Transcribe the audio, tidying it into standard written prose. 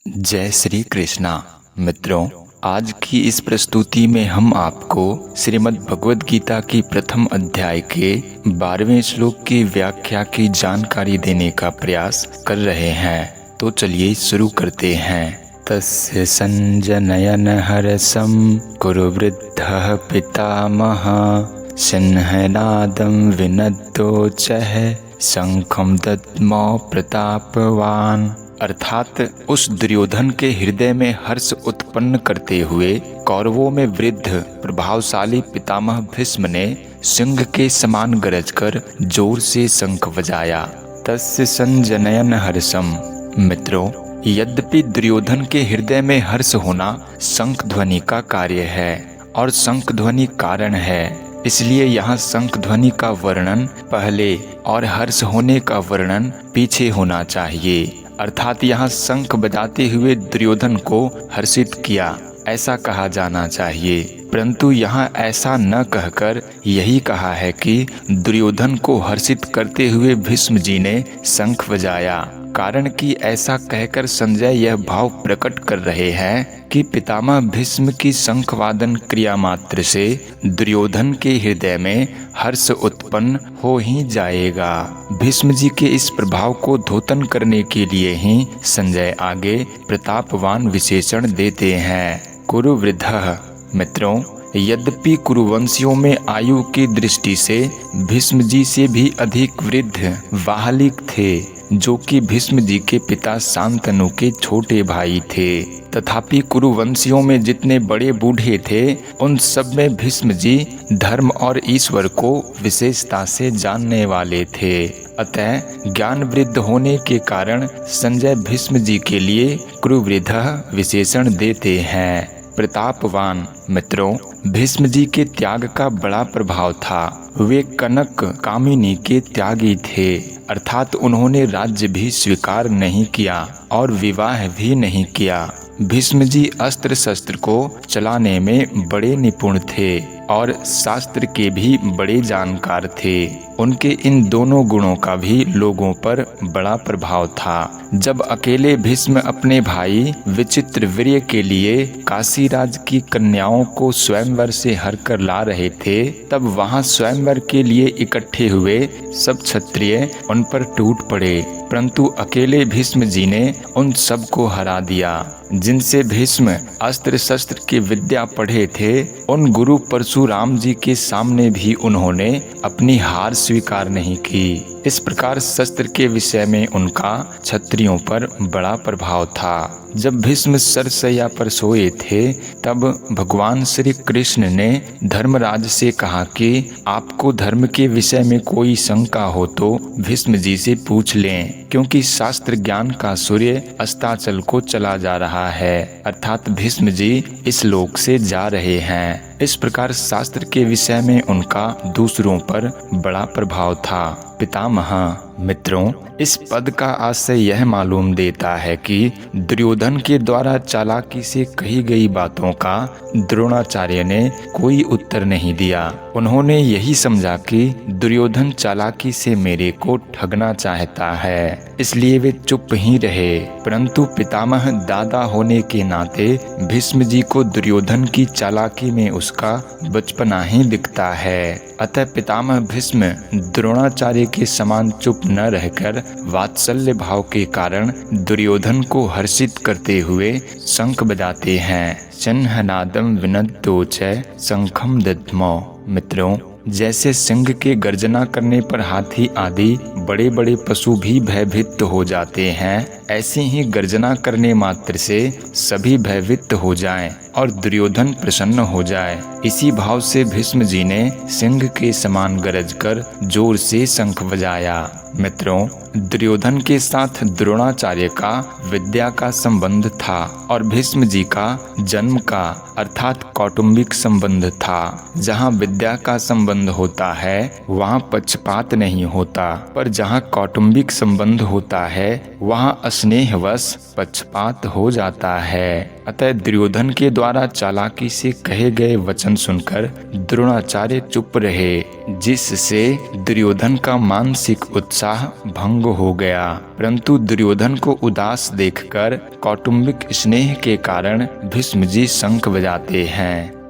जय श्री कृष्णा। मित्रों, आज की इस प्रस्तुति में हम आपको श्रीमद् भगवद गीता की प्रथम अध्याय के 12वें श्लोक की व्याख्या की जानकारी देने का प्रयास कर रहे हैं। तो चलिए शुरू करते हैं। तस्य संजनयन हरसं कुरु वृद्धः पितामहः सिंहनादं विनद्योच्चैः शंखं दद्मौ प्रतापवान। अर्थात उस दुर्योधन के हृदय में हर्ष उत्पन्न करते हुए कौरवों में वृद्ध प्रभावशाली पितामह भीष्म ने सिंह के समान गरजकर जोर से शंख बजाया। तस्य संजनयन हर्षम। मित्रों, यद्यपि दुर्योधन के हृदय में हर्ष होना शंख ध्वनि का कार्य है और शंख ध्वनि कारण है, इसलिए यहाँ शंख ध्वनि का वर्णन पहले और हर्ष होने का वर्णन पीछे होना चाहिए। अर्थात यहाँ शंख बजाते हुए दुर्योधन को हर्षित किया ऐसा कहा जाना चाहिए, परंतु यहाँ ऐसा न कहकर यही कहा है कि दुर्योधन को हर्षित करते हुए भीष्म जी ने शंख बजाया। कारण कि ऐसा कहकर संजय यह भाव प्रकट कर रहे हैं कि पितामह भीष्म की शंखवादन क्रिया मात्र से दुर्योधन के हृदय में हर्ष उत्पन्न हो ही जाएगा। भीष्म जी के इस प्रभाव को धोतन करने के लिए ही संजय आगे प्रतापवान विशेषण देते हैं। कुरु वृद्धः। मित्रों, यद्यपि कुरुवंशियों में आयु की दृष्टि से भीष्म जी से भी अधिक वृद्ध वाहलिक थे, जो कि भीष्म जी के पिता शांतनु के छोटे भाई थे। तथापि कुरुवंशियों में जितने बड़े बूढ़े थे उन सब में भीष्म जी धर्म और ईश्वर को विशेषता से जानने वाले थे। अतः ज्ञान वृद्ध होने के कारण संजय भीष्म जी के लिए कुरुवृद्धः विशेषण देते हैं। प्रतापवान। मित्रों, भीष्म जी के त्याग का बड़ा प्रभाव था। वे कनक कामिनी के त्यागी थे, अर्थात उन्होंने राज्य भी स्वीकार नहीं किया और विवाह भी नहीं किया। भीष्म जी अस्त्र शस्त्र को चलाने में बड़े निपुण थे और शास्त्र के भी बड़े जानकार थे। उनके इन दोनों गुणों का भी लोगों पर बड़ा प्रभाव था। जब अकेले भीष्म अपने भाई विचित्रवीर्य के लिए काशीराज की कन्याओं को स्वयंवर से हर कर ला रहे थे, तब वहां स्वयंवर के लिए इकट्ठे हुए सब क्षत्रिय उन पर टूट पड़े, परंतु अकेले भीष्म जी ने उन सब को हरा दिया। जिनसे भीष्म अस्त्र शस्त्र की विद्या पढ़े थे, उन गुरु परशुराम जी के सामने भी उन्होंने अपनी हार स्वीकार नहीं की। इस प्रकार शस्त्र के विषय में उनका क्षत्रियों पर बड़ा प्रभाव था। जब भीष्म सरसैया पर सोए थे, तब भगवान श्री कृष्ण ने धर्मराज से कहा कि आपको धर्म के विषय में कोई शंका हो तो भीष्म जी से पूछ लें, क्योंकि शास्त्र ज्ञान का सूर्य अस्ताचल को चला जा रहा है, अर्थात भीष्म जी इस लोक से जा रहे हैं। इस प्रकार शास्त्र के विषय में उनका दूसरों पर बड़ा प्रभाव था। पितामह। मित्रों, इस पद का आशय यह मालूम देता है कि दुर्योधन के द्वारा चालाकी से कही गई बातों का द्रोणाचार्य ने कोई उत्तर नहीं दिया। उन्होंने यही समझा कि दुर्योधन चालाकी से मेरे को ठगना चाहता है, इसलिए वे चुप ही रहे। परंतु पितामह दादा होने के नाते भीष्म जी को दुर्योधन की चालाकी में उसका बचपना ही दिखता है। अतः पितामह भीष्म द्रोणाचार्य के समान चुप न रहकर वात्सल्य भाव के कारण दुर्योधन को हर्षित करते हुए शंख बजाते हैं। सिंहनादं विनद्योच्चैः शंखं दद्मौ। मित्रों, जैसे सिंह के गर्जना करने पर हाथी आदि बड़े बड़े पशु भी भयभीत हो जाते हैं, ऐसे ही गर्जना करने मात्र से सभी भयभीत हो जाएं और दुर्योधन प्रसन्न हो जाए। इसी भाव से भीष्म जी ने सिंह के समान गरजकर जोर से शंख बजाया। मित्रों, दुर्योधन के साथ द्रोणाचार्य का विद्या का संबंध था और भीष्म जी का जन्म का अर्थात कौटुंबिक संबंध था। जहाँ विद्या का संबंध होता है वहाँ पक्षपात नहीं होता, पर जहाँ कौटुंबिक संबंध होता है वहाँ स्नेहवश पक्षपात हो जाता है। अतः दुर्योधन के द्वारा चालाकी से कहे गए वचन सुनकर द्रोणाचार्य चुप रहे, जिससे दुर्योधन का मानसिक उत्साह भंग भंग हो गया। परंतु दुर्योधन को उदास देखकर कौटुंबिक स्नेह के कारण भीष्म जी शंख बजाते हैं।